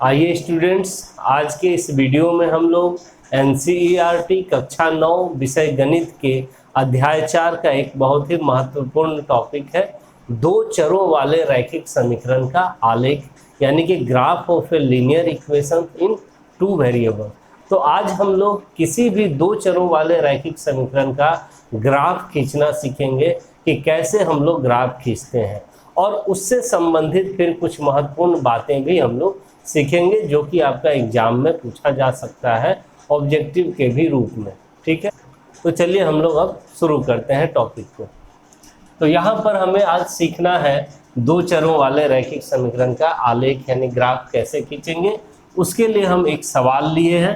आइए स्टूडेंट्स, आज के इस वीडियो में हम लोग एनसीईआरटी कक्षा 9 विषय गणित के अध्याय 4 का एक बहुत ही महत्वपूर्ण टॉपिक है दो चरों वाले रैखिक समीकरण का आलेख, यानी कि graph of a linear equation in two variable. तो आज हम लोग किसी भी दो चरों वाले रैखिक समीकरण का ग्राफ खींचना सीखेंगे कि कैसे हम लोग ग्राफ खींचते हैं, और उससे संबंधित फिर कुछ महत्वपूर्ण बातें भी हम लोग सीखेंगे जो कि आपका एग्जाम में पूछा जा सकता है ऑब्जेक्टिव के भी रूप में। ठीक है, तो चलिए हम लोग अब शुरू करते हैं टॉपिक को। तो यहाँ पर हमें आज सीखना है दो चरों वाले रैखिक समीकरण का आलेख यानी ग्राफ कैसे खींचेंगे। उसके लिए हम एक सवाल लिए हैं,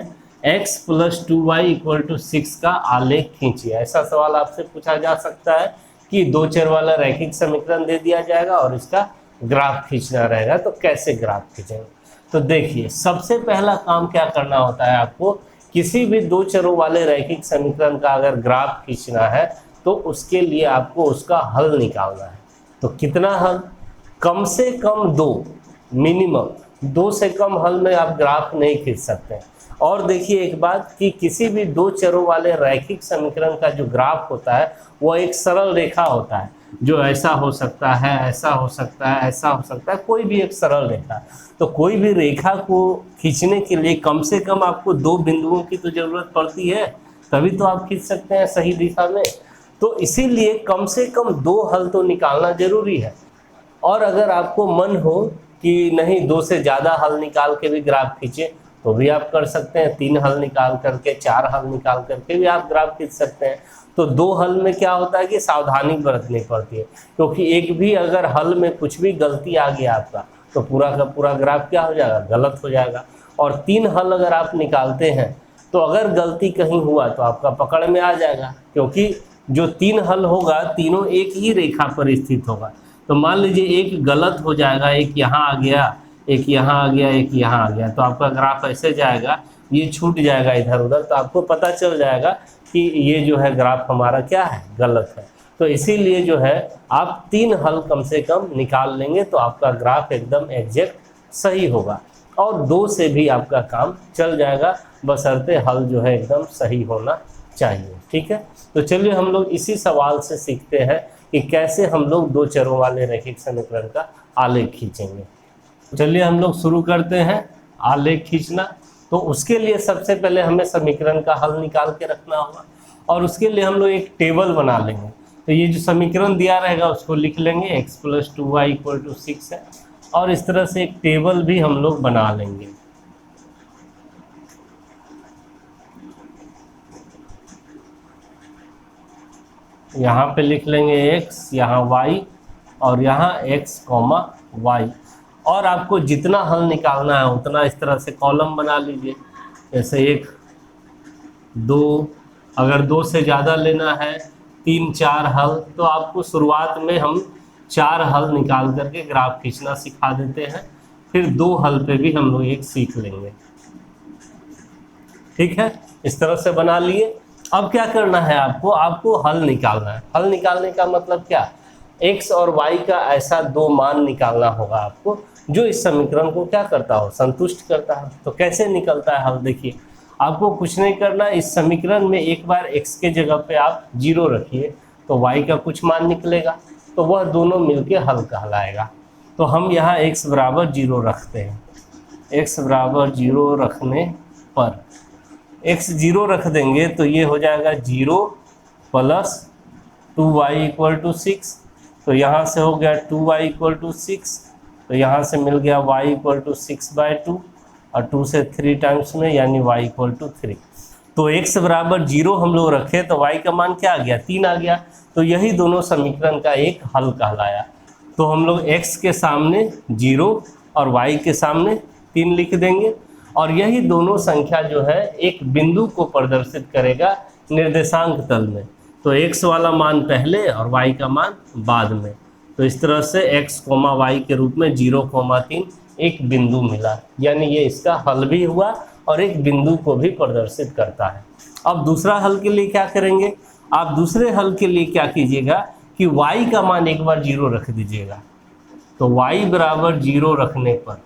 x + 2y = 6 का आलेख खींचिए। ऐसा सवाल आपसे पूछा जा सकता है कि दो चर वाला रैखिक समीकरण दे दिया जाएगा और इसका ग्राफ खींचना रहेगा, तो कैसे ग्राफ खींचेंगे। तो देखिए, सबसे पहला काम क्या करना होता है आपको, किसी भी दो चरों वाले रैखिक समीकरण का अगर ग्राफ खींचना है तो उसके लिए आपको उसका हल निकालना है। तो कितना हल, कम से कम दो, मिनिमम दो से कम हल में आप ग्राफ नहीं खींच सकते। और देखिए एक बात कि किसी भी दो चरों वाले रैखिक समीकरण का जो ग्राफ होता है वो एक सरल रेखा होता है, जो ऐसा हो सकता है, ऐसा हो सकता है, ऐसा हो सकता है, कोई भी एक सरल रेखा। तो कोई भी रेखा को खींचने के लिए कम से कम आपको दो बिंदुओं की तो जरूरत पड़ती है, तभी तो आप खींच सकते हैं सही दिशा में। तो इसीलिए कम से कम दो हल तो निकालना जरूरी है। और अगर आपको मन हो कि नहीं दो से ज़्यादा हल निकाल के भी ग्राफ खींचे तो भी आप कर सकते हैं, तीन हल निकाल करके, चार हल निकाल करके भी आप ग्राफ खींच सकते हैं। तो दो हल में क्या होता है कि सावधानी बरतनी पड़ती है, क्योंकि एक भी अगर हल में कुछ भी गलती आ गया आपका तो पूरा का पूरा ग्राफ क्या हो जाएगा, गलत हो जाएगा। और तीन हल अगर आप निकालते हैं तो अगर गलती कहीं हुआ तो आपका पकड़ में आ जाएगा, क्योंकि जो तीन हल होगा तीनों एक ही रेखा पर स्थित होगा। तो मान लीजिए एक गलत हो जाएगा, एक यहाँ आ गया, एक यहाँ आ गया, एक यहाँ आ गया, तो आपका ग्राफ ऐसे जाएगा, ये छूट जाएगा इधर उधर, तो आपको पता चल जाएगा कि ये जो है ग्राफ हमारा क्या है, गलत है। तो इसीलिए जो है आप तीन हल कम से कम निकाल लेंगे तो आपका ग्राफ एकदम एग्जैक्ट सही होगा, और दो से भी आपका काम चल जाएगा, बशर्ते हल जो है एकदम सही होना चाहिए। ठीक है, तो चलिए हम लोग इसी सवाल से सीखते हैं कि कैसे हम लोग दो चरों वाले रैखिक समीकरण का आलेख खींचेंगे। चलिए हम लोग शुरू करते हैं आलेख खींचना। तो उसके लिए सबसे पहले हमें समीकरण का हल निकाल के रखना होगा, और उसके लिए हम लोग एक टेबल बना लेंगे। तो ये जो समीकरण दिया रहेगा उसको लिख लेंगे, x + 2y = 6 है, और इस तरह से एक टेबल भी हम लोग बना लेंगे। यहाँ पे लिख लेंगे x, यहाँ y, और यहाँ x, y। और आपको जितना हल निकालना है उतना इस तरह से कॉलम बना लीजिए, जैसे 1, 2, अगर दो से ज़्यादा लेना है 3, 4 हल, तो आपको शुरुआत में हम 4 हल निकाल करके ग्राफ खींचना सिखा देते हैं, फिर 2 हल पे भी हम लोग एक सीख लेंगे। ठीक है, इस तरह से बना लिए। अब क्या करना है आपको हल निकालना है। हल निकालने का मतलब क्या, x और y का ऐसा दो मान निकालना होगा आपको जो इस समीकरण को क्या करता हो, संतुष्ट करता है। तो कैसे निकलता है हल, देखिए आपको कुछ नहीं करना, इस समीकरण में एक बार x के जगह पे आप 0 रखिए तो y का कुछ मान निकलेगा, तो वह दोनों मिलके हल कहलाएगा। तो हम यहाँ x = 0 रखते हैं। x = 0 रखने पर x 0 रख देंगे तो ये हो जाएगा 0 + 2y = 6। तो यहाँ से हो गया 2y = 6, तो यहाँ से मिल गया y = 6/2, और 2 से 3 टाइम्स में यानी y = 3। तो x = 0 हम लोग रखे तो y का मान क्या आ गया, 3 आ गया। तो यही दोनों समीकरण का एक हल कहलाया। तो हम लोग x के सामने 0 और y के सामने 3 लिख देंगे, और यही दोनों संख्या जो है एक बिंदु को प्रदर्शित करेगा निर्देशांक तल में। तो x वाला मान पहले और y का मान बाद में। तो इस तरह से x, y के रूप में 0, 3 एक बिंदु मिला, यानी ये इसका हल भी हुआ और एक बिंदु को भी प्रदर्शित करता है। अब दूसरा हल के लिए क्या करेंगे, आप दूसरे हल के लिए क्या कीजिएगा कि y का मान एक बार 0 रख दीजिएगा। तो y = 0 रखने पर,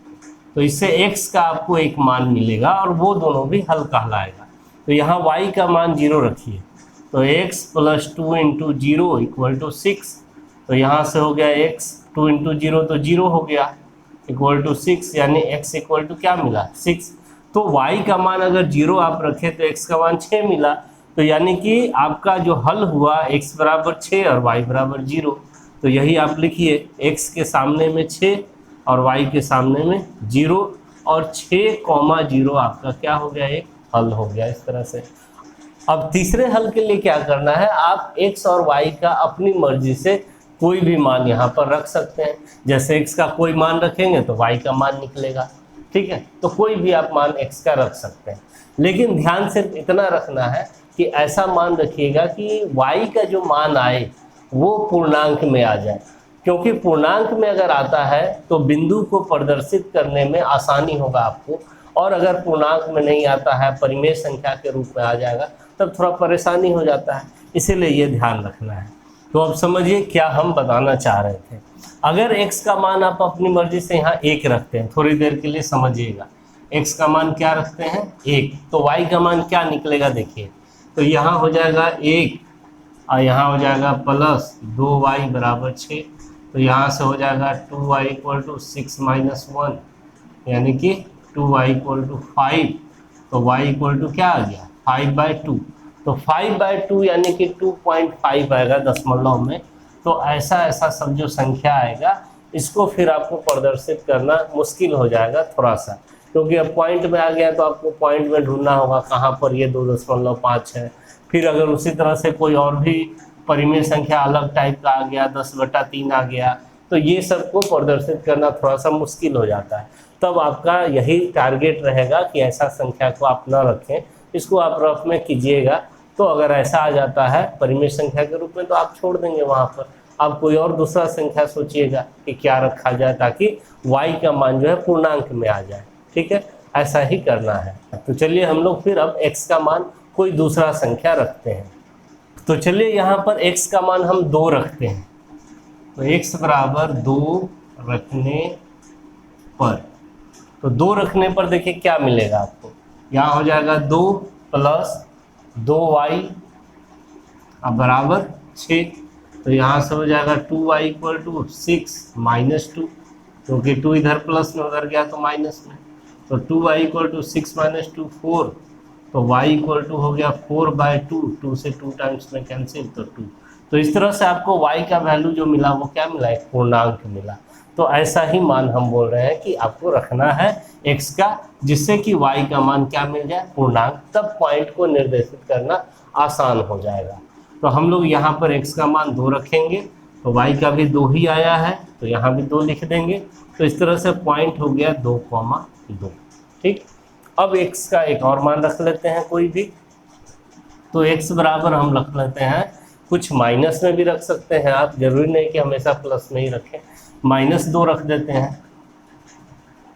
तो इससे x का आपको एक मान मिलेगा और वो दोनों भी हल कहलाएगा। तो यहाँ y का मान 0 रखिए, तो x + 2 × 0 = 6। तो यहाँ से हो गया x 2 × 0 तो 0 हो गया = 6, यानी x = क्या मिला 6। तो y का मान अगर 0 आप रखें तो x का मान 6 मिला। तो यानी कि आपका जो हल हुआ x = 6 और y = 0। तो यही आप लिखिए, x के सामने में 6 और y के सामने में 0 और 6,0 आपका क्या हो गया, एक हल हो गया इस तरह से। अब तीसरे हल के लिए क्या करना है, आप x और y का अपनी मर्जी से कोई भी मान यहाँ पर रख सकते हैं। जैसे x का कोई मान रखेंगे तो y का मान निकलेगा, ठीक है। तो कोई भी आप मान x का रख सकते हैं, लेकिन ध्यान सिर्फ इतना रखना है कि ऐसा मान रखिएगा कि y का जो मान आए वो पूर्णांक में आ जाए, क्योंकि पूर्णांक में अगर आता है तो बिंदु को प्रदर्शित करने में आसानी होगा आपको, और अगर पूर्णांक में नहीं आता है, परिमेय संख्या के रूप में आ जाएगा, तब थोड़ा परेशानी हो जाता है। इसीलिए ये ध्यान रखना है। तो अब समझिए क्या हम बताना चाह रहे थे। अगर x का मान आप अपनी मर्जी से यहाँ 1 रखते हैं, थोड़ी देर के लिए समझिएगा, x का मान क्या रखते हैं 1, तो y का मान क्या निकलेगा देखिए। तो यहाँ हो जाएगा 1 और यहाँ हो जाएगा प्लस 2y = 6। तो यहाँ से हो जाएगा 2y = 6 - 1, यानी कि 2y = 5। तो y = क्या आ गया 5/2। तो 5/2 यानी कि 2.5 आएगा दशमलव में। तो ऐसा सब जो संख्या आएगा, इसको फिर आपको प्रदर्शित करना मुश्किल हो जाएगा थोड़ा सा, क्योंकि अब पॉइंट में आ गया तो आपको पॉइंट में ढूंढना होगा कहाँ पर ये 2.5 है। फिर अगर उसी तरह से कोई और भी परिमेय संख्या अलग टाइप का आ गया, 10/3 आ गया, तो ये सबको प्रदर्शित करना थोड़ा सा मुश्किल हो जाता है। तब आपका यही टारगेट रहेगा कि ऐसा संख्या को आप न रखें, इसको आप रफ में कीजिएगा। तो अगर ऐसा आ जाता है परिमेय संख्या के रूप में तो आप छोड़ देंगे, वहाँ पर आप कोई और दूसरा संख्या सोचिएगा कि क्या रखा जाए ताकि y का मान जो है पूर्णांक में आ जाए, ठीक है। ऐसा ही करना है। तो चलिए हम लोग फिर अब x का मान कोई दूसरा संख्या रखते हैं। तो चलिए यहाँ पर x का मान हम 2 रखते हैं। तो x = 2 रखने पर, तो 2 रखने पर देखिए क्या मिलेगा आपको, यहाँ हो जाएगा 2 + 2y = 6। तो यहाँ से हो जाएगा 2y = 6 - 2, क्योंकि 2 इधर प्लस में उधर गया तो माइनस में। तो 2y = 6 - 2 4। तो y = हो गया 4/2, 2 से 2 टाइम्स में कैंसिल, तो 2। तो इस तरह से आपको y का वैल्यू जो मिला वो क्या मिला, एक पूर्णांक मिला। तो ऐसा ही मान हम बोल रहे हैं कि आपको रखना है x का, जिससे कि y का मान क्या मिल जाए, पूर्णांक। तब पॉइंट को निर्देशित करना आसान हो जाएगा। तो हम लोग यहाँ पर x का मान 2 रखेंगे, तो y का भी 2 ही आया है, तो यहाँ भी 2 लिख देंगे। तो इस तरह से पॉइंट हो गया 2,2, ठीक। अब x का एक और मान रख लेते हैं कोई भी। तो x बराबर हम रख लेते हैं, कुछ माइनस में भी रख सकते हैं आप, जरूरी नहीं कि हमेशा प्लस में ही रखें। -2 रख देते हैं,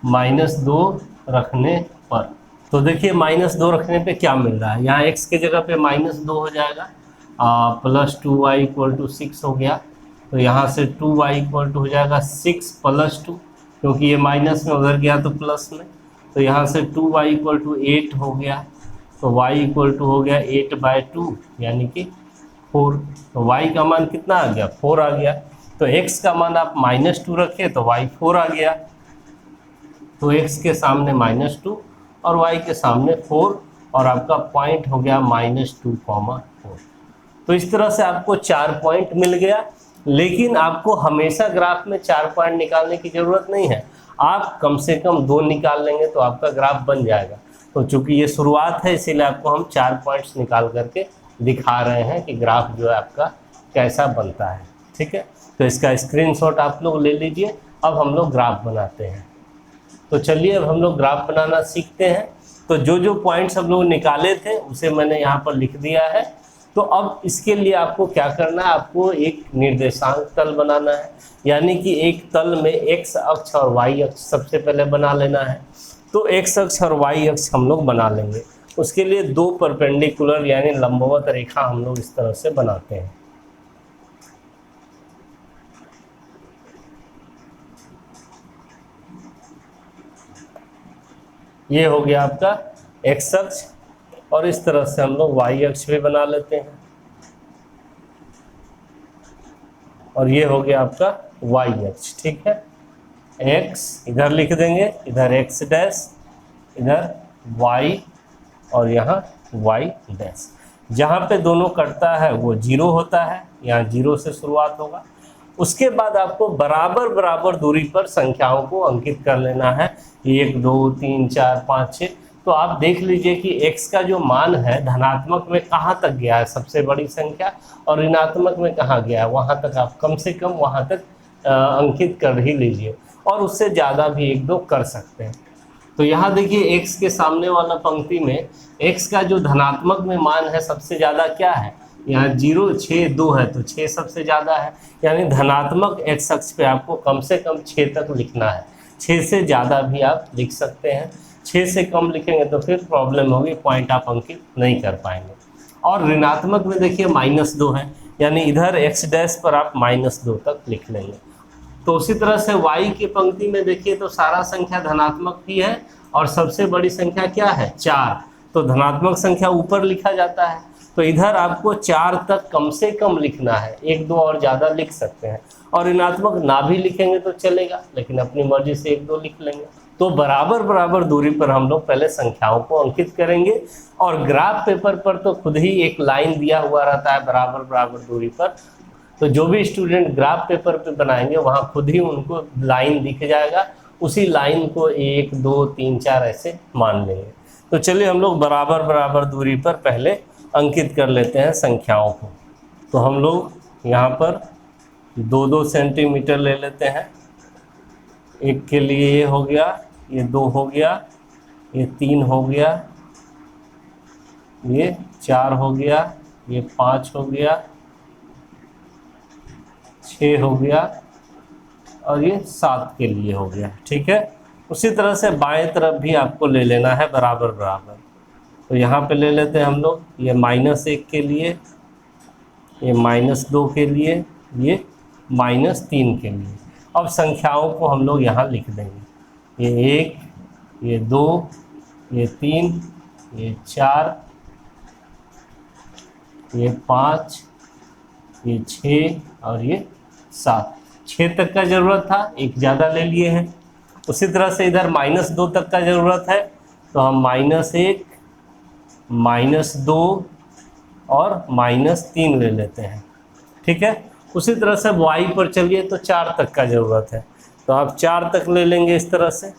-2 रखने पर। तो देखिए -2 रखने पे क्या मिल रहा है, यहाँ x के जगह पे -2 हो जाएगा, प्लस 2y = 6 हो गया। तो यहाँ से 2y = हो जाएगा 6 + 2, क्योंकि ये माइनस में उधर गया तो प्लस में। तो यहाँ से 2y = 8 हो गया। तो y = हो गया 8/2, यानी कि 4। तो y का मान कितना आ गया, 4 आ गया। तो x का मान आप -2 रखे तो y 4 आ गया। तो x के सामने -2 और y के सामने 4, और आपका पॉइंट हो गया -2,4। तो इस तरह से आपको 4 पॉइंट मिल गया। लेकिन आपको हमेशा ग्राफ में 4 पॉइंट निकालने की ज़रूरत नहीं है, आप कम से कम 2 निकाल लेंगे तो आपका ग्राफ बन जाएगा। तो चूंकि ये शुरुआत है, इसीलिए आपको हम 4 पॉइंट्स निकाल करके दिखा रहे हैं कि ग्राफ जो है आपका कैसा बनता है, ठीक है। तो इसका स्क्रीनशॉट आप लोग ले लीजिए। अब हम लोग ग्राफ बनाते हैं। तो चलिए अब हम लोग ग्राफ बनाना सीखते हैं। तो जो जो पॉइंट्स हम लोग निकाले थे उसे मैंने यहाँ पर लिख दिया है। तो अब इसके लिए आपको क्या करना है, आपको एक निर्देशांक तल बनाना है, यानी कि एक तल में x अक्ष और y अक्ष सबसे पहले बना लेना है। तो x अक्ष और y अक्ष हम लोग बना लेंगे। उसके लिए 2 परपेंडिकुलर यानी लंबवत रेखा हम लोग इस तरह से बनाते हैं। ये हो गया आपका एक्स अक्ष, और इस तरह से हम लोग वाई अक्ष भी बना लेते हैं, और ये हो गया आपका वाई अक्ष। ठीक है, एक्स इधर लिख देंगे, इधर एक्स डैश, इधर वाई, और यहाँ वाई डैश। जहाँ पे दोनों कटता है वो जीरो होता है, यहाँ जीरो से शुरुआत होगा। उसके बाद आपको बराबर बराबर दूरी पर संख्याओं को अंकित कर लेना है, 1 2 3 4 5 6। तो आप देख लीजिए कि x का जो मान है धनात्मक में कहाँ तक गया है सबसे बड़ी संख्या, और ऋणात्मक में कहाँ गया है, वहाँ तक आप कम से कम वहाँ तक अंकित कर ही लीजिए, और उससे ज़्यादा भी 1 2 कर सकते हैं। तो यहाँ देखिए x के सामने वाला पंक्ति में x का जो धनात्मक में मान है सबसे ज़्यादा क्या है, यहाँ 0 6 2 है, तो 6 सबसे ज़्यादा है, यानी धनात्मक x अक्ष पे आपको कम से कम 6 तक लिखना है। 6 से ज़्यादा भी आप लिख सकते हैं, 6 से कम लिखेंगे तो फिर प्रॉब्लम होगी, पॉइंट आप अंकित नहीं कर पाएंगे। और ऋणात्मक में देखिए -2 है, यानी इधर x डैश पर आप -2 तक लिख लेंगे। तो उसी तरह से y की पंक्ति में देखिए तो सारा संख्या धनात्मक भी है, और सबसे बड़ी संख्या क्या है 4, तो धनात्मक संख्या ऊपर लिखा जाता है, तो इधर आपको 4 तक कम से कम लिखना है, 1 2 और ज़्यादा लिख सकते हैं, और ऋणात्मक ना भी लिखेंगे तो चलेगा, लेकिन अपनी मर्जी से 1 2 लिख लेंगे। तो बराबर बराबर दूरी पर हम लोग पहले संख्याओं को अंकित करेंगे, और ग्राफ पेपर पर तो खुद ही एक लाइन दिया हुआ रहता है बराबर बराबर दूरी पर, तो जो भी स्टूडेंट ग्राफ पेपर पे बनाएंगे वहाँ खुद ही उनको लाइन दिख जाएगा, उसी लाइन को 1 2 3 4 ऐसे मान लेंगे। तो चलिए हम लोग बराबर बराबर दूरी पर पहले अंकित कर लेते हैं संख्याओं को। तो हम लोग यहाँ पर 2 2 सेंटीमीटर ले लेते हैं, एक के लिए ये हो गया, ये 2 हो गया, ये 3 हो गया, ये 4 हो गया, ये 5 हो गया, 6 हो गया, और ये 7 के लिए हो गया। ठीक है, उसी तरह से बाएं तरफ भी आपको ले लेना है बराबर बराबर। तो यहाँ पे ले लेते हैं हम लोग, ये -1 के लिए, ये -2 के लिए, ये -3 के लिए। अब संख्याओं को हम लोग यहाँ लिख देंगे, ये 1, ये 2, ये 3, ये 4, ये 5, ये 6, और ये 7। 6 तक का ज़रूरत था, एक ज़्यादा ले लिए हैं। उसी तरह से इधर -2 तक का ज़रूरत है, तो हम -1, -2 और -3 ले लेते हैं। ठीक है, उसी तरह से y पर चलिए तो 4 तक का ज़रूरत है, तो आप 4 तक ले लेंगे इस तरह से।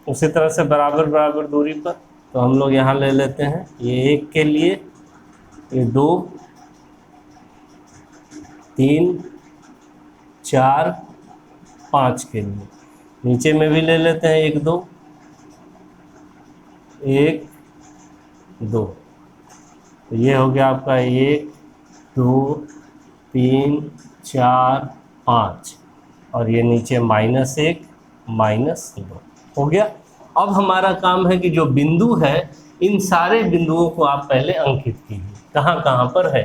उसी तरह से बराबर बराबर दूरी पर तो हम लोग यहाँ ले लेते हैं, ये 1 के लिए, ये 2 3 4 5 के लिए। नीचे में भी ले लेते हैं 1 2 1 2, तो ये हो गया आपका 1 2 3 4 5, और ये नीचे -1 -2 हो गया। अब हमारा काम है कि जो बिंदु है इन सारे बिंदुओं को आप पहले अंकित कीजिए, कहाँ कहाँ पर है।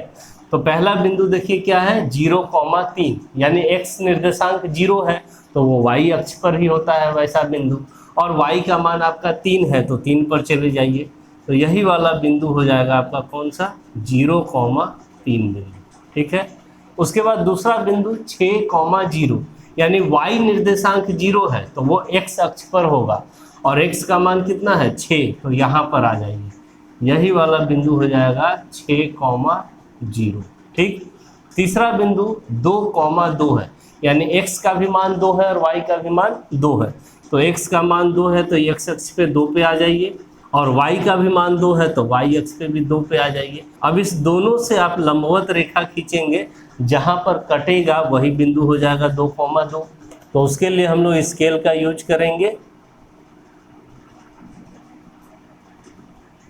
तो पहला बिंदु देखिए क्या है 0,3, यानी x निर्देशांक 0 है तो वो y अक्ष पर ही होता है वैसा बिंदु, और y का मान आपका 3 है तो 3 पर चले जाइए, तो यही वाला बिंदु हो जाएगा आपका कौन सा 0,3 बिंदु। ठीक है, उसके बाद दूसरा बिंदु 6,0, यानी y निर्देशांक 0 है तो वो x अक्ष पर होगा, और x का मान कितना है 6, तो यहाँ पर आ जाइए, यही वाला बिंदु हो जाएगा 6,0। ठीक, तीसरा बिंदु 2,2 है, यानी x का भी मान 2 है और y का भी मान 2 है, तो x का मान 2 है तो x अक्ष पे 2 पे आ जाइए, और y का भी मान 2 है तो y अक्ष पे भी 2 पे आ जाइए। अब इस दोनों से आप लंबवत रेखा खींचेंगे, जहाँ पर कटेगा वही बिंदु हो जाएगा 2,2। तो उसके लिए हम लोग स्केल का यूज करेंगे,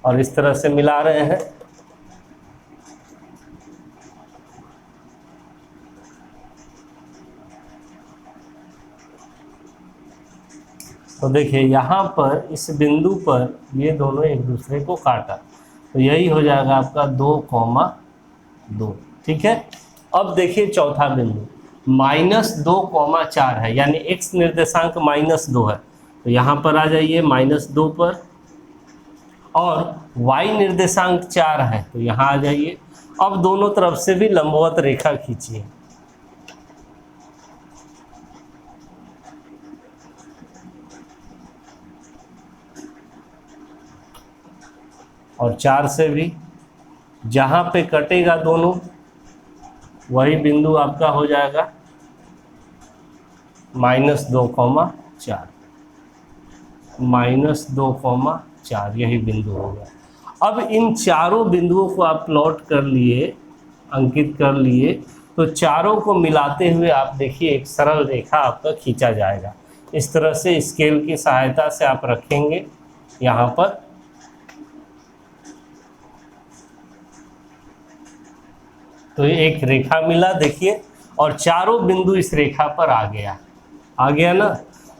और इस तरह से मिला रहे हैं। तो देखिए यहाँ पर इस बिंदु पर ये दोनों एक दूसरे को काटा, तो यही हो जाएगा आपका 2,2। ठीक है, अब देखिए चौथा बिंदु -2,4 है, यानी x निर्देशांक -2 है, तो यहाँ पर आ जाइए -2 पर, और y निर्देशांक 4 है, तो यहाँ आ जाइए। अब दोनों तरफ से भी लंबवत रेखा खींचिए। और 4 से भी, जहाँ पे कटेगा दोनों वही बिंदु आपका हो जाएगा -2,4, -2,4 यही बिंदु होगा। अब इन चारों बिंदुओं को आप प्लॉट कर लिए, अंकित कर लिए, तो चारों को मिलाते हुए आप देखिए एक सरल रेखा आपका खींचा जाएगा। इस तरह से स्केल की सहायता से आप रखेंगे यहाँ पर, तो ये एक रेखा मिला देखिए, और चारों बिंदु इस रेखा पर आ गया ना।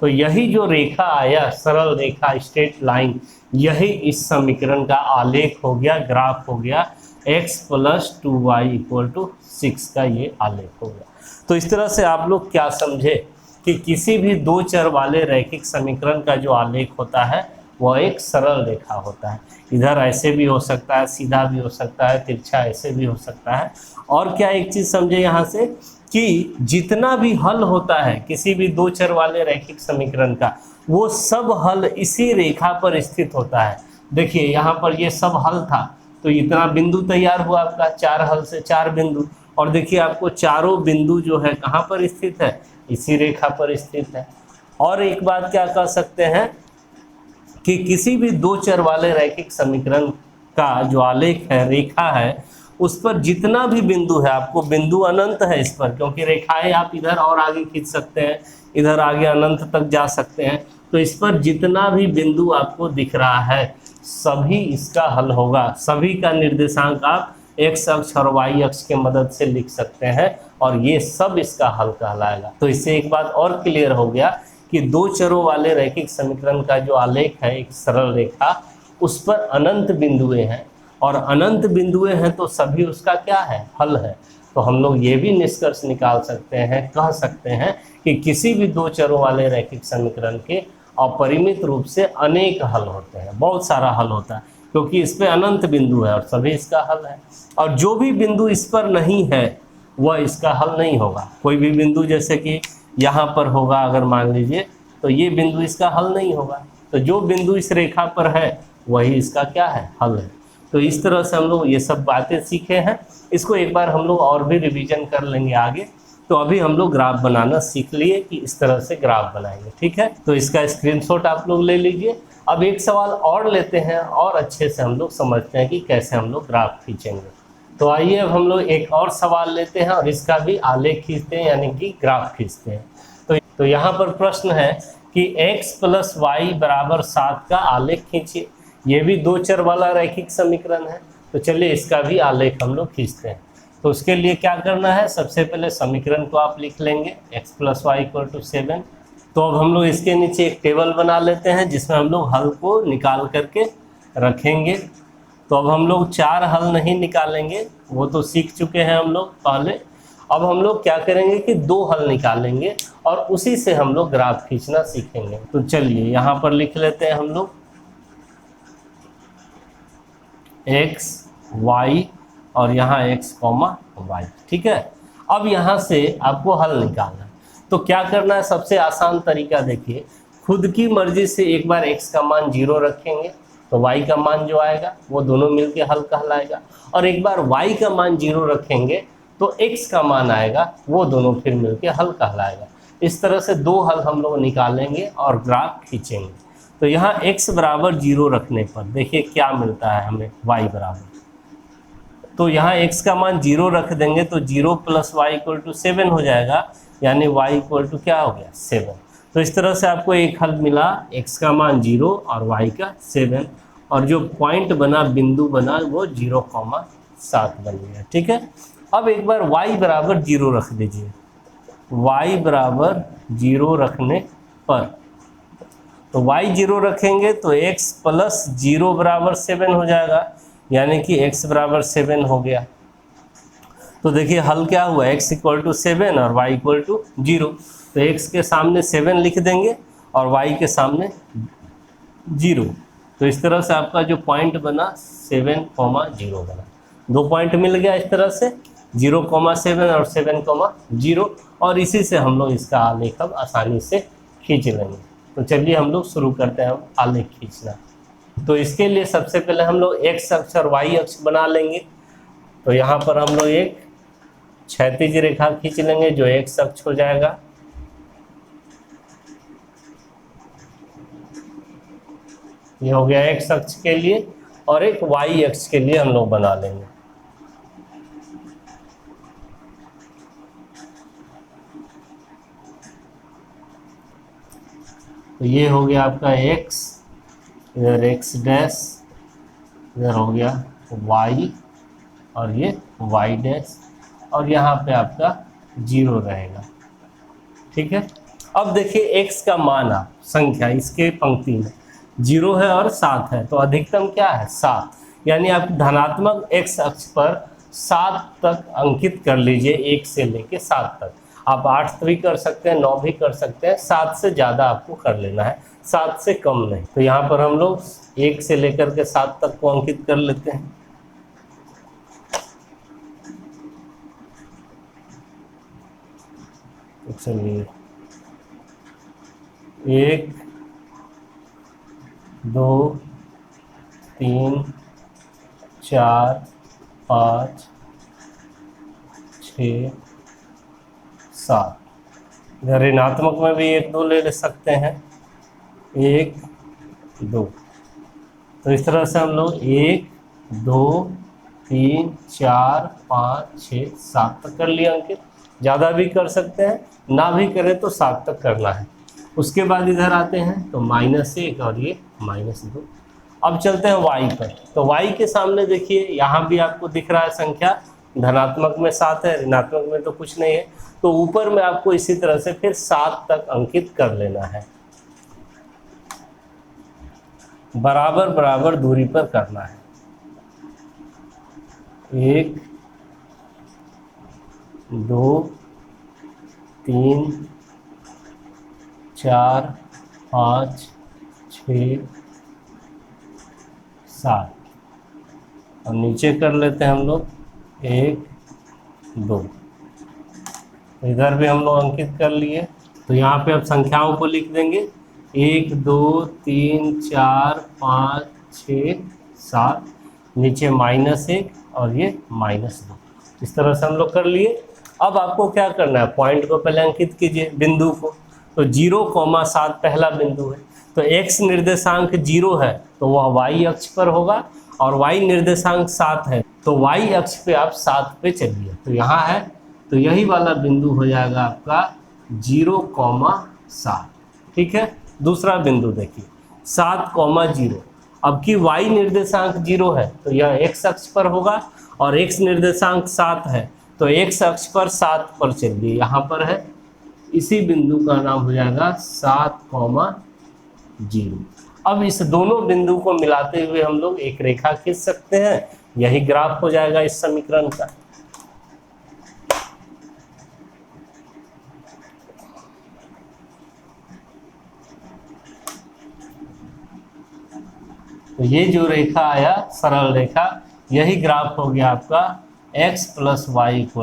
तो यही जो रेखा आया, सरल रेखा, स्ट्रेट लाइन, यही इस समीकरण का आलेख हो गया, ग्राफ हो गया। x + 2y = 6 का ये आलेख हो गया। तो इस तरह से आप लोग क्या समझे कि किसी भी दो चर वाले रैखिक समीकरण का जो आलेख होता है वह एक सरल रेखा होता है। इधर ऐसे भी हो सकता है, सीधा भी हो सकता है, तिरछा ऐसे भी हो सकता है। और क्या एक चीज़ समझे यहाँ से कि जितना भी हल होता है किसी भी दो चर वाले रैखिक समीकरण का, वो सब हल इसी रेखा पर स्थित होता है। देखिए यहाँ पर ये सब हल था, तो इतना बिंदु तैयार हुआ आपका, 4 हल से 4 बिंदु। और देखिए आपको चारों बिंदु जो है कहाँ पर स्थित है, इसी रेखा पर स्थित है। और एक बात क्या कह सकते हैं कि किसी भी दो चर वाले रैखिक समीकरण का जो आलेख है, रेखा है, उस पर जितना भी बिंदु है, आपको बिंदु अनंत है इस पर, क्योंकि रेखाएं आप इधर और आगे खींच सकते हैं, इधर आगे अनंत तक जा सकते हैं। तो इस पर जितना भी बिंदु आपको दिख रहा है सभी इसका हल होगा। सभी का निर्देशांक आप x अक्ष और y अक्ष के मदद से लिख सकते हैं, और ये सब इसका हल कहलाएगा। तो इससे एक बात और क्लियर हो गया कि दो चरों वाले रैखिक समीकरण का जो आलेख है, एक सरल रेखा, उस पर अनंत बिंदुएं हैं, और अनंत बिंदुएं हैं तो सभी उसका क्या है, हल है। तो हम लोग ये भी निष्कर्ष निकाल सकते हैं, कह सकते हैं कि किसी भी दो चरों वाले रैखिक समीकरण के अपरिमित रूप से अनेक हल होते हैं, बहुत सारा हल होता है, क्योंकि इस पे अनंत बिंदु है और सभी इसका हल है। और जो भी बिंदु इस पर नहीं है वह इसका हल नहीं होगा। कोई भी बिंदु जैसे कि यहाँ पर होगा अगर मान लीजिए, तो ये बिंदु इसका हल नहीं होगा। तो जो बिंदु इस रेखा पर है वही इसका क्या है, हल है। तो इस तरह से हम लोग ये सब बातें सीखे हैं। इसको एक बार हम लोग और भी रिवीजन कर लेंगे आगे। तो अभी हम लोग ग्राफ बनाना सीख लिए कि इस तरह से ग्राफ बनाएंगे, ठीक है। तो इसका स्क्रीनशॉट आप लोग ले लीजिए। अब एक सवाल और लेते हैं और अच्छे से हम लोग समझते हैं कि कैसे हम लोग ग्राफ खींचेंगे। तो आइए अब हम लोग एक और सवाल लेते हैं और इसका भी आलेख खींचते हैं, यानी कि ग्राफ खींचते हैं। तो यहाँ पर प्रश्न है कि x + y = 7 का आलेख खींचिए। ये भी दो चर वाला रैखिक समीकरण है, तो चलिए इसका भी आलेख हम लोग खींचते हैं। तो उसके लिए क्या करना है, सबसे पहले समीकरण को आप लिख लेंगे, x + y = 7। तो अब हम लोग इसके नीचे एक टेबल बना लेते हैं जिसमें हम लोग हल को निकाल करके रखेंगे। तो अब हम लोग 4 हल नहीं निकालेंगे, वो तो सीख चुके हैं हम लोग पहले। अब हम लोग क्या करेंगे कि 2 हल निकालेंगे और उसी से हम लोग ग्राफ खींचना सीखेंगे। तो चलिए यहाँ पर लिख लेते हैं हम लोग x, y और यहाँ x, y, ठीक है। अब यहाँ से आपको हल निकालना है। तो क्या करना है, सबसे आसान तरीका देखिए, खुद की मर्जी से एक बार x का मान 0 रखेंगे तो y का मान जो आएगा वो दोनों मिलके हल कहलाएगा, और एक बार y का मान 0 रखेंगे तो x का मान आएगा, वो दोनों फिर मिलके हल कहलाएगा। इस तरह से 2 हल हम लोग निकालेंगे और ग्राफ खींचेंगे। तो यहाँ x = 0 रखने पर देखिए क्या मिलता है हमें, y बराबर, तो यहाँ x का मान 0 रख देंगे तो 0 + y = 7 हो जाएगा, यानी y = क्या हो गया, 7। तो इस तरह से आपको एक हल मिला, x का मान 0 और y का 7, और जो पॉइंट बना, बिंदु बना, वो 0,7 बन गया, ठीक है। अब एक बार y = 0 रख दीजिए। y = 0 रखने पर, तो y 0 रखेंगे तो x + 0 = 7 हो जाएगा, यानी कि x = 7 हो गया। तो देखिए हल क्या हुआ, x = 7 और y = 0। तो x के सामने 7 लिख देंगे और y के सामने 0। तो इस तरह से आपका जो पॉइंट बना 7,0 बना, 2 पॉइंट मिल गया इस तरह से 0,7 और 7,0, और इसी से हम लोग इसका आलेख अब आसानी से खींच लेंगे। तो चलिए हम लोग शुरू करते हैं आलेख खींचना। तो इसके लिए सबसे पहले हम लोग एक्स अक्ष और वाई अक्ष बना लेंगे। तो यहाँ पर हम लोग एक क्षैतिज रेखा खींच लेंगे जो एक्स अक्ष हो जाएगा, ये हो गया एक्स अक्ष के लिए, और एक वाई अक्ष के लिए हम लोग बना लेंगे। तो ये हो गया आपका एक्स, इधर एक्स डैश, इधर हो गया वाई, और ये वाई डैश, और यहाँ पे आपका 0 रहेगा। ठीक है। अब देखिए x का मान, आप संख्या इसके पंक्ति में 0 है और 7 है, तो अधिकतम क्या है 7, यानी आप धनात्मक x अक्ष पर 7 तक अंकित कर लीजिए, 1 से लेके 7 तक। आप 8 भी कर सकते हैं, 9 भी कर सकते हैं, 7 से ज़्यादा आपको कर लेना है, 7 से कम नहीं। तो यहाँ पर हम लोग 1 से लेकर के 7 तक को अंकित कर लेते हैं। चलिए 1 2 3 4 5 6 7, इधर ऋणात्मक में भी 1 2 ले सकते हैं, 1 2। तो इस तरह से हम लोग 1 2 3 4 5 6 7 तक कर लिया अंकित। ज़्यादा भी कर सकते हैं, ना भी करें तो 7 तक करना है। उसके बाद इधर आते हैं तो -1 और ये -2। अब चलते हैं y पर। तो y के सामने देखिए यहाँ भी आपको दिख रहा है संख्या, धनात्मक में 7 है, ऋणात्मक में तो कुछ नहीं है। तो ऊपर में आपको इसी तरह से फिर 7 तक अंकित कर लेना है, बराबर बराबर दूरी पर करना है। 1 2 3 4 5 6 7, और नीचे कर लेते हैं हम लोग 1 2। इधर भी हम लोग अंकित कर लिए। तो यहाँ पे अब संख्याओं को लिख देंगे 1 2 3 4 5 6 7, नीचे -1 और ये -2। इस तरह से हम लोग कर लिए। अब आपको क्या करना है, पॉइंट को पहले अंकित कीजिए, बिंदु को। तो 0,7 पहला बिंदु है, तो x निर्देशांक 0 है तो वह y अक्ष पर होगा, और y निर्देशांक 7 है तो y अक्ष पे आप 7 पे चलिए। तो यहाँ है, तो यही वाला बिंदु हो जाएगा आपका 0,7। ठीक है। दूसरा बिंदु देखिए 7,0। अब की y निर्देशांक 0 है तो यह x अक्ष पर होगा, और x निर्देशांक 7 है तो x अक्ष पर 7 पर चलिए, यहाँ पर है, इसी बिंदु का नाम हो जाएगा 7,0। अब इस दोनों बिंदु को मिलाते हुए हम लोग एक रेखा खींच सकते हैं, यही ग्राफ हो जाएगा इस समीकरण का। तो ये जो रेखा आया सरल रेखा, यही ग्राफ हो गया आपका x + y =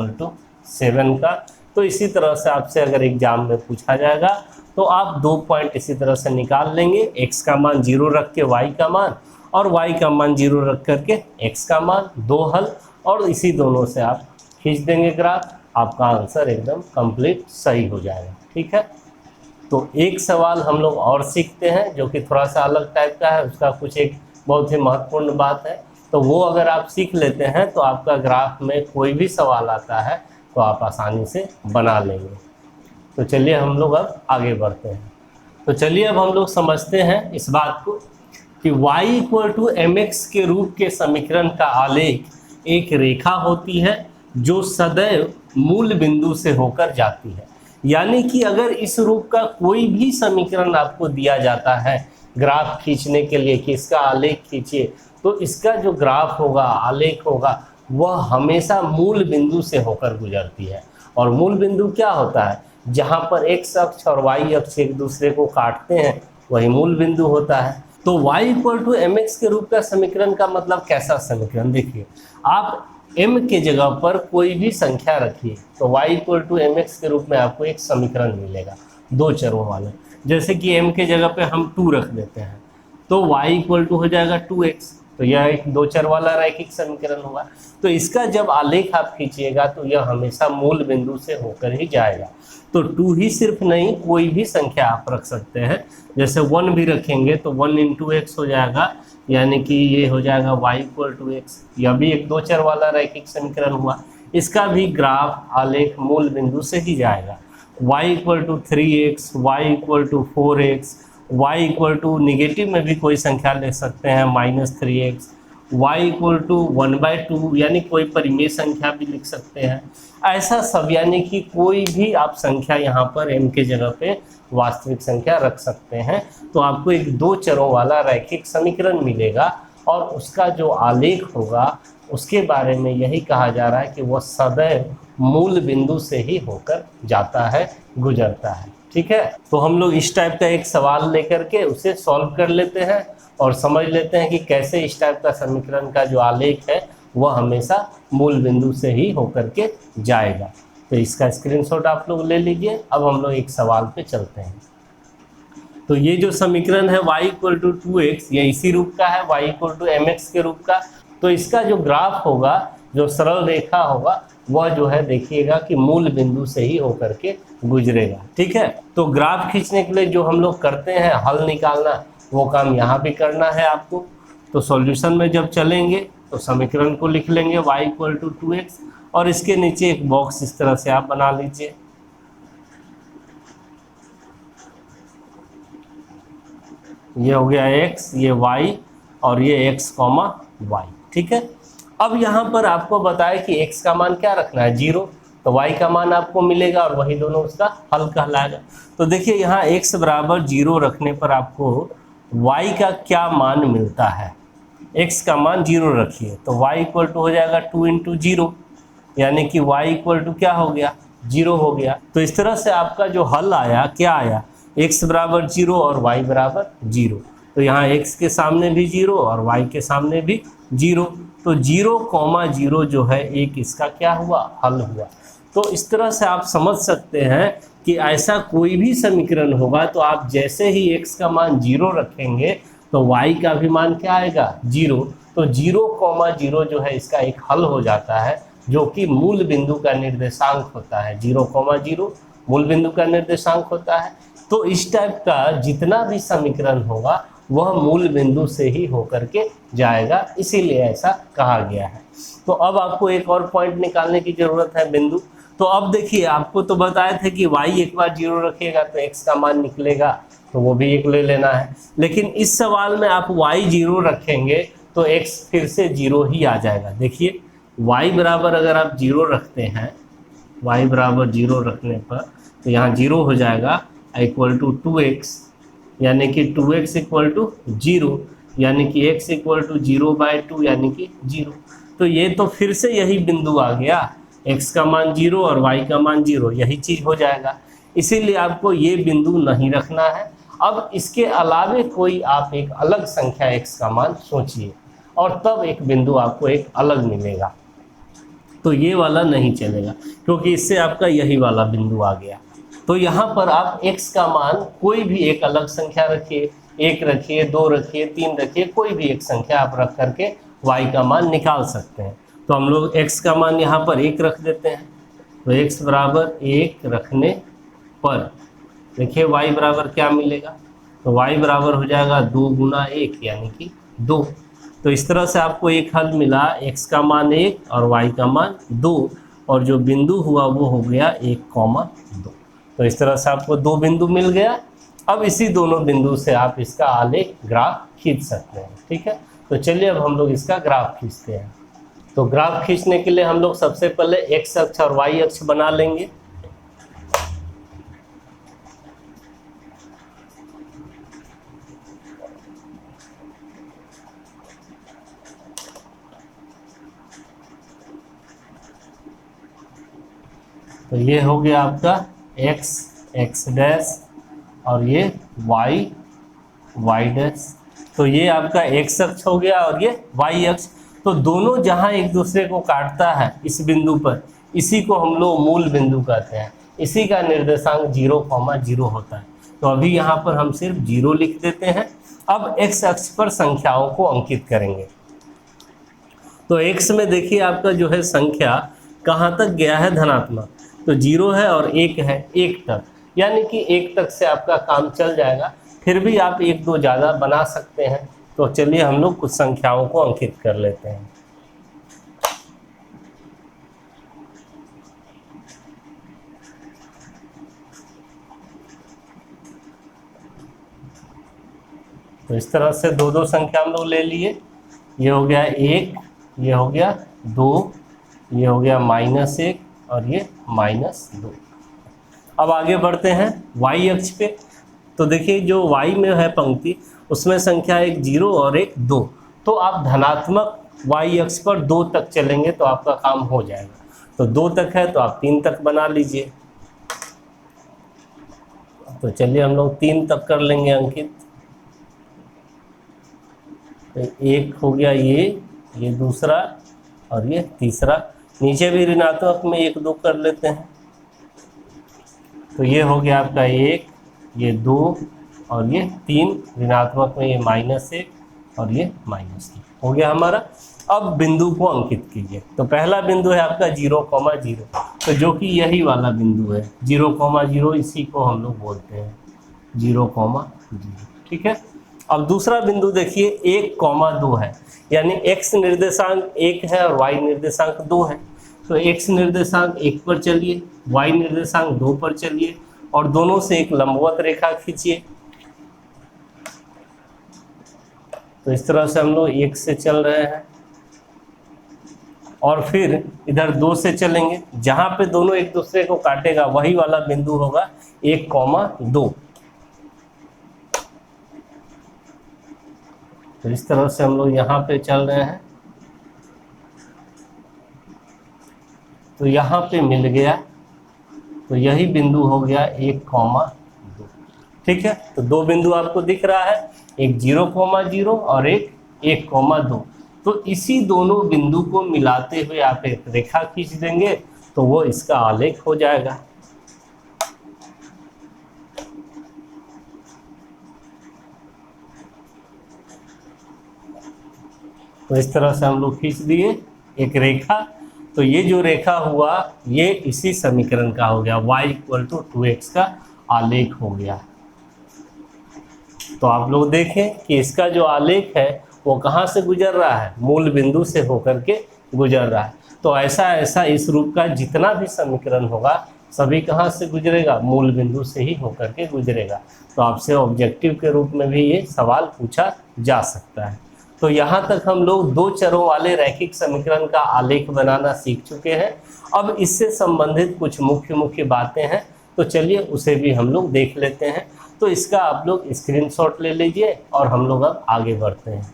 7 का। तो इसी तरह से आपसे अगर एग्जाम में पूछा जाएगा तो आप 2 पॉइंट इसी तरह से निकाल लेंगे, x का मान 0 रख के y का मान, और y का मान 0 रख करके x का मान, 2 हल, और इसी दोनों से आप खींच देंगे ग्राफ, आपका आंसर एकदम कंप्लीट सही हो जाएगा। ठीक है। तो एक सवाल हम लोग और सीखते हैं जो कि थोड़ा सा अलग टाइप का है, उसका कुछ एक बहुत ही महत्वपूर्ण बात है। तो वो अगर आप सीख लेते हैं तो आपका ग्राफ में कोई भी सवाल आता है तो आप आसानी से बना लेंगे। तो चलिए हम लोग अब आगे बढ़ते हैं। तो चलिए अब हम लोग समझते हैं इस बात को कि y = mx के रूप के समीकरण का आलेख एक रेखा होती है जो सदैव मूल बिंदु से होकर जाती है। यानी कि अगर इस रूप का कोई भी समीकरण आपको दिया जाता है ग्राफ खींचने के लिए कि इसका आलेख खींचिए, तो इसका जो ग्राफ होगा, आलेख होगा, वह हमेशा मूल बिंदु से होकर गुजरती है। और मूल बिंदु क्या होता है, जहाँ पर x अक्ष और y अक्ष एक दूसरे को काटते हैं, वही मूल बिंदु होता है। तो तो y equal to m x के रूप का समीकरण का मतलब कैसा समीकरण, देखिए आप m के जगह पर कोई भी संख्या रखिए तो y equal to m x के रूप में आपको एक समीकरण मिलेगा दो चरों वाला। जैसे कि m के जगह पे हम 2 रख देते हैं तो y इक्वल टू हो जाएगा 2x, तो यह एक दो चर वाला रैखिक समीकरण होगा। तो इसका जब आलेख आप खींचिएगा तो यह हमेशा मूल बिंदु से होकर ही जाएगा। तो 2 ही सिर्फ नहीं, कोई भी संख्या आप रख सकते हैं, जैसे 1 भी रखेंगे तो 1 इंटू एक्स हो जाएगा, यानी कि ये हो जाएगा y इक्वल टू एक्स। यह भी एक दो चर वाला रैखिक समीकरण हुआ। इसका भी ग्राफ आलेख मूल बिंदु से ही जाएगा। y equal to 3x, y equal to 4x, y equal to negative में भी कोई संख्या ले सकते हैं -3x, y इक्वल टू 1/2 यानी कोई परिमेय संख्या भी लिख सकते हैं। ऐसा सब यानी कि कोई भी आप संख्या यहाँ पर m के जगह पे वास्तविक संख्या रख सकते हैं। तो आपको एक दो चरों वाला रैखिक समीकरण मिलेगा और उसका जो आलेख होगा उसके बारे में यही कहा जा रहा है कि वह सदैव मूल बिंदु से ही होकर जाता है, गुजरता है। ठीक है, तो हम लोग इस टाइप का एक सवाल लेकर के उसे सॉल्व कर लेते हैं और समझ लेते हैं कि कैसे इस टाइप का समीकरण का जो आलेख है वह हमेशा मूल बिंदु से ही होकर के जाएगा। तो इसका स्क्रीनशॉट आप लोग ले लीजिए। अब हम लोग एक सवाल पे चलते हैं। तो ये जो समीकरण है y इक्वल टू 2x, ये इसी रूप का है, y equal to m x के रूप का। तो इसका जो ग्राफ होगा, जो सरल रेखा होगा, वह जो है देखिएगा कि मूल बिंदु से ही होकर के गुजरेगा। ठीक है, तो ग्राफ खींचने के लिए जो हम लोग करते हैं हल निकालना, वो काम यहाँ भी करना है आपको। तो सॉल्यूशन में जब चलेंगे तो समीकरण को लिख लेंगे y इक्वल टू 2x और इसके नीचे एक बॉक्स इस तरह से आप बना लीजिए। ये हो गया x, ये y और ये x, y। ठीक है, अब यहाँ पर आपको बताया कि x का मान क्या रखना है, 0, तो y का मान आपको मिलेगा और वही दोनों उसका हल कहलाएगा। तो देखिए यहाँ x बराबर 0 रखने पर आपको y का क्या मान मिलता है, x का मान 0 रखिए तो y इक्वल टू हो जाएगा 2 इंटू 0, यानी कि y इक्वल टू क्या हो गया, 0 हो गया। तो इस तरह से आपका जो हल आया, क्या आया, x बराबर 0 और y बराबर 0। तो यहाँ x के सामने भी 0 और y के सामने भी 0, तो 0,0 जो है एक इसका क्या हुआ, हल हुआ। तो इस तरह से आप समझ सकते हैं कि ऐसा कोई भी समीकरण होगा तो आप जैसे ही x का मान 0 रखेंगे तो y का भी मान क्या आएगा, 0। तो 0,0 जो है इसका एक हल हो जाता है, जो कि मूल बिंदु का निर्देशांक होता है। 0,0 मूल बिंदु का निर्देशांक होता है। तो इस टाइप का जितना भी समीकरण होगा वह मूल बिंदु से ही होकर के जाएगा, इसीलिए ऐसा कहा गया है। तो अब आपको एक और पॉइंट निकालने की जरूरत है, बिंदु। तो अब देखिए, आपको तो बताए थे कि y एक बार 0 रखिएगा तो x का मान निकलेगा, तो वो भी एक ले लेना है। लेकिन इस सवाल में आप y 0 रखेंगे तो x फिर से 0 ही आ जाएगा। देखिए y बराबर अगर आप 0 रखते हैं, y बराबर 0 रखने पर तो यहाँ 0 हो जाएगा इक्वल टू 2x, यानी कि 2x इक्वल टू 0, यानी कि x इक्वल टू 0/2 यानी कि 0। तो ये तो फिर से यही बिंदु आ गया, x का मान 0 और y का मान 0, यही चीज़ हो जाएगा। इसीलिए आपको ये बिंदु नहीं रखना है। अब इसके अलावे कोई आप एक अलग संख्या x का मान सोचिए और तब एक बिंदु आपको एक अलग मिलेगा। तो ये वाला नहीं चलेगा क्योंकि इससे आपका यही वाला बिंदु आ गया। तो यहाँ पर आप x का मान कोई भी एक अलग संख्या रखिए, 1 रखिए, 2 रखिए, 3 रखिए, कोई भी एक संख्या आप रख करके y का मान निकाल सकते हैं। तो हम लोग x का मान यहाँ पर 1 रख देते हैं। तो x बराबर 1 रखने पर देखिए y बराबर क्या मिलेगा, तो y बराबर हो जाएगा 2 गुना 1 यानी कि 2। तो इस तरह से आपको एक हल मिला, x का मान 1 और y का मान 2, और जो बिंदु हुआ वो हो गया 1,2। तो इस तरह से आपको 2 बिंदु मिल गया। अब इसी दोनों बिंदु से आप इसका आलेख ग्राफ खींच सकते हैं। ठीक है, तो चलिए अब हम लोग इसका ग्राफ खींचते हैं। तो ग्राफ खींचने के लिए हम लोग सबसे पहले x अक्ष और y अक्ष बना लेंगे। तो ये हो गया आपका x डैश और ये y डैश। तो ये आपका x अक्ष हो गया और ये y अक्ष। तो दोनों जहां एक दूसरे को काटता है इस बिंदु पर, इसी को हम लोग मूल बिंदु कहते हैं। इसी का निर्देशांक 0,0 होता है। तो अभी यहाँ पर हम सिर्फ 0 लिख देते हैं। अब x अक्ष पर संख्याओं को अंकित करेंगे। तो x में देखिए आपका जो है संख्या कहाँ तक गया है, धनात्मक, तो 0 है और 1 है, 1 तक, यानी कि 1 तक से आपका काम चल जाएगा। फिर भी आप 1-2 ज़्यादा बना सकते हैं। तो चलिए हम लोग कुछ संख्याओं को अंकित कर लेते हैं। तो इस तरह से 2-2 संख्या हम लोग ले लिए। ये हो गया 1, ये हो गया 2, ये हो गया -1 और ये -2। अब आगे बढ़ते हैं y अक्ष पे। तो देखिए जो y में है पंक्ति, उसमें संख्या एक 0 और एक 2। तो आप धनात्मक y अक्ष पर 2 तक चलेंगे तो आपका काम हो जाएगा। तो 2 तक है तो आप 3 तक बना लीजिए। तो चलिए हम लोग 3 तक कर लेंगे अंकित। तो 1 हो गया ये दूसरा और ये तीसरा। नीचे भी ऋणात्मक में 1-2 कर लेते हैं। तो ये हो गया आपका 1, ये 2 और ये 3, ऋणात्मक में ये -1 और ये -2 हो गया हमारा। अब बिंदु को अंकित कीजिए। तो पहला बिंदु है आपका 0,0, तो जो कि यही वाला बिंदु है 0,0, इसी को हम लोग बोलते हैं 0,0। ठीक है। अब दूसरा बिंदु देखिए 1,2 है, यानी x निर्देशांक 1 है और y निर्देशांक 2 है। तो x निर्देशांक 1 पर चलिए, y निर्देशांक 2 पर चलिए और दोनों से एक लंबवत रेखा खींचिए। तो इस तरह से हम लोग 1 से चल रहे हैं और फिर इधर 2 से चलेंगे। जहां पे दोनों एक दूसरे को काटेगा वही वाला बिंदु होगा 1,2। तो इस तरह से हम लोग यहाँ पे चल रहे हैं। तो यहाँ पे मिल गया, तो यही बिंदु हो गया 1,2। ठीक है। तो 2 बिंदु आपको दिख रहा है, एक 0,0 और एक 1,2। तो इसी दोनों बिंदु को मिलाते हुए आप एक रेखा खींच देंगे तो वो इसका आलेख हो जाएगा। तो इस तरह से हम लोग खींच दिए एक रेखा। तो ये जो रेखा हुआ ये इसी समीकरण का हो गया, y = 2x का आलेख हो गया। तो आप लोग देखें कि इसका जो आलेख है वो कहाँ से गुजर रहा है, मूल बिंदु से होकर के गुजर रहा है। तो ऐसा इस रूप का जितना भी समीकरण होगा सभी कहाँ से गुजरेगा, मूल बिंदु से ही होकर के गुजरेगा। तो आपसे ऑब्जेक्टिव के रूप में भी ये सवाल पूछा जा सकता है। तो यहाँ तक हम लोग 2 चरों वाले रैखिक समीकरण का आलेख बनाना सीख चुके हैं। अब इससे संबंधित कुछ मुख्य बातें हैं, तो चलिए उसे भी हम लोग देख लेते हैं। तो इसका आप लोग स्क्रीनशॉट ले लीजिए और हम लोग अब आगे बढ़ते हैं।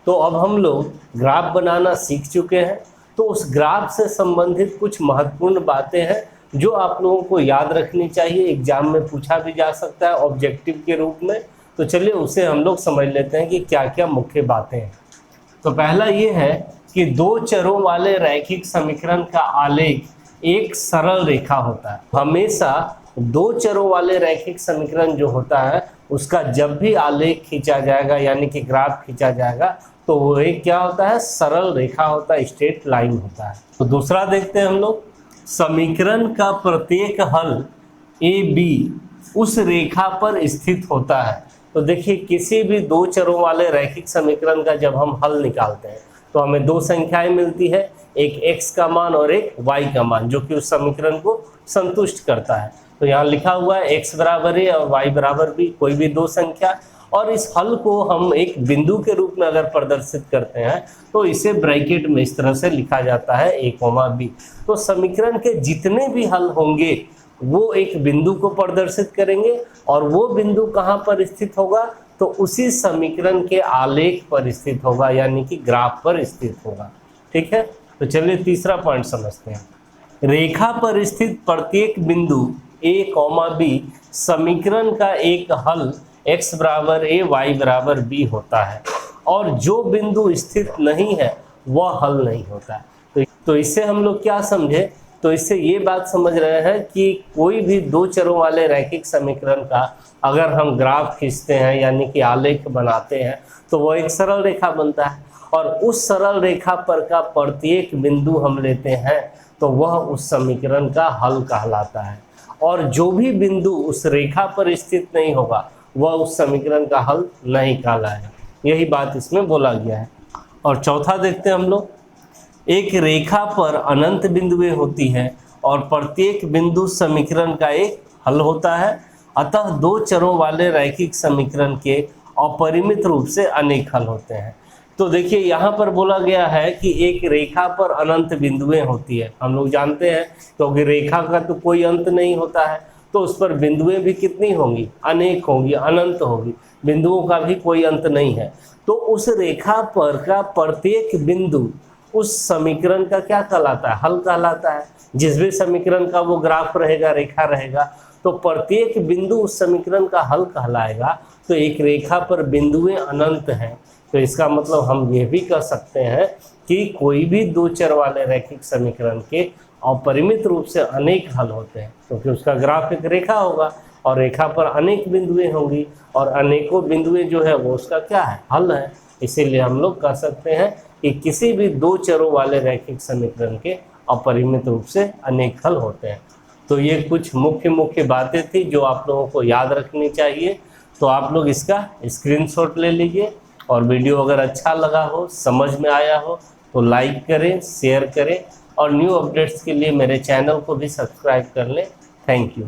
तो अब हम लोग ग्राफ बनाना सीख चुके हैं। तो उस ग्राफ से संबंधित कुछ महत्वपूर्ण बातें हैं जो आप लोगों को याद रखनी चाहिए, एग्जाम में पूछा भी जा सकता है ऑब्जेक्टिव के रूप में। तो चलिए उसे हम लोग समझ लेते हैं कि क्या क्या मुख्य बातें हैं। तो पहला ये है कि 2 चरों वाले रैखिक समीकरण का आलेख एक सरल रेखा होता है। हमेशा 2 चरों वाले रैखिक समीकरण जो होता है उसका जब भी आलेख खींचा जाएगा यानी कि ग्राफ खींचा जाएगा तो वो एक क्या होता है, सरल रेखा होता है, स्ट्रेट लाइन होता है। तो दूसरा देखते हैं हम लोग, समीकरण का प्रत्येक हल ए बी उस रेखा पर स्थित होता है। तो देखिए किसी भी 2 चरों वाले रैखिक समीकरण का जब हम हल निकालते हैं तो हमें 2 संख्याएं मिलती है, एक x का मान और एक y का मान, जो कि उस समीकरण को संतुष्ट करता है। तो यहाँ लिखा हुआ है x बराबर a और y बराबर b, कोई भी 2 संख्या। और इस हल को हम एक बिंदु के रूप में अगर प्रदर्शित करते हैं तो इसे ब्रैकेट में इस तरह से लिखा जाता है a, b। तो समीकरण के जितने भी हल होंगे वो एक बिंदु को प्रदर्शित करेंगे और वो बिंदु कहाँ पर स्थित होगा, तो उसी समीकरण के आलेख पर स्थित होगा, यानी कि ग्राफ पर स्थित होगा। ठीक है। तो चलिए तीसरा पॉइंट समझते हैं। रेखा पर स्थित प्रत्येक बिंदु a, b समीकरण का एक हल x बराबर a y बराबर b होता है, और जो बिंदु स्थित नहीं है वह हल नहीं होता है। तो इससे हम लोग क्या समझे, तो इससे ये बात समझ रहे हैं कि कोई भी दो चरों वाले रैखिक समीकरण का अगर हम ग्राफ खींचते हैं यानी कि आलेख बनाते हैं तो वह एक सरल रेखा बनता है, और उस सरल रेखा पर का प्रत्येक बिंदु हम लेते हैं तो वह उस समीकरण का हल कहलाता है, और जो भी बिंदु उस रेखा पर स्थित नहीं होगा वह उस समीकरण का हल नहीं कहलाएगा। यही बात इसमें बोला गया है। और चौथा देखते हैं हम लोग, एक रेखा पर अनंत बिंदुएं होती हैं और प्रत्येक बिंदु समीकरण का एक हल होता है, अतः दो चरों वाले रैखिक समीकरण के अपरिमित रूप से अनेक हल होते हैं। तो देखिए यहाँ पर बोला गया है कि एक रेखा पर अनंत बिंदुएं होती है। हम लोग जानते हैं क्योंकि रेखा का तो कोई अंत नहीं होता है, तो उस पर बिंदुएं भी कितनी होंगी, अनेक होंगी, अनंत होगी, बिंदुओं का भी कोई अंत नहीं है। तो उस रेखा पर का प्रत्येक बिंदु उस समीकरण का क्या कहलाता है, हल कहलाता है। जिस भी समीकरण का वो ग्राफ रहेगा, रेखा रहेगा, तो प्रत्येक बिंदु उस समीकरण का हल कहलाएगा। तो एक रेखा पर बिंदुएं अनंत हैं, तो इसका मतलब हम ये भी कह सकते हैं कि कोई भी दो चर वाले रैखिक समीकरण के अपरिमित रूप से अनेक हल होते हैं, क्योंकि उसका ग्राफ एक रेखा होगा और रेखा पर अनेक बिंदुएं होंगी, और अनेकों बिंदुएं जो है वो उसका क्या है, हल है। इसीलिए हम लोग कह सकते हैं कि किसी भी दो चरों वाले रैखिक समीकरण के अपरिमित रूप से अनेक हल होते हैं। तो ये कुछ मुख्य बातें थी जो आप लोगों को याद रखनी चाहिए। तो आप लोग इसका स्क्रीनशॉट ले लीजिए, और वीडियो अगर अच्छा लगा हो, समझ में आया हो तो लाइक करें, शेयर करें, और न्यू अपडेट्स के लिए मेरे चैनल को भी सब्सक्राइब कर लें। Thank you.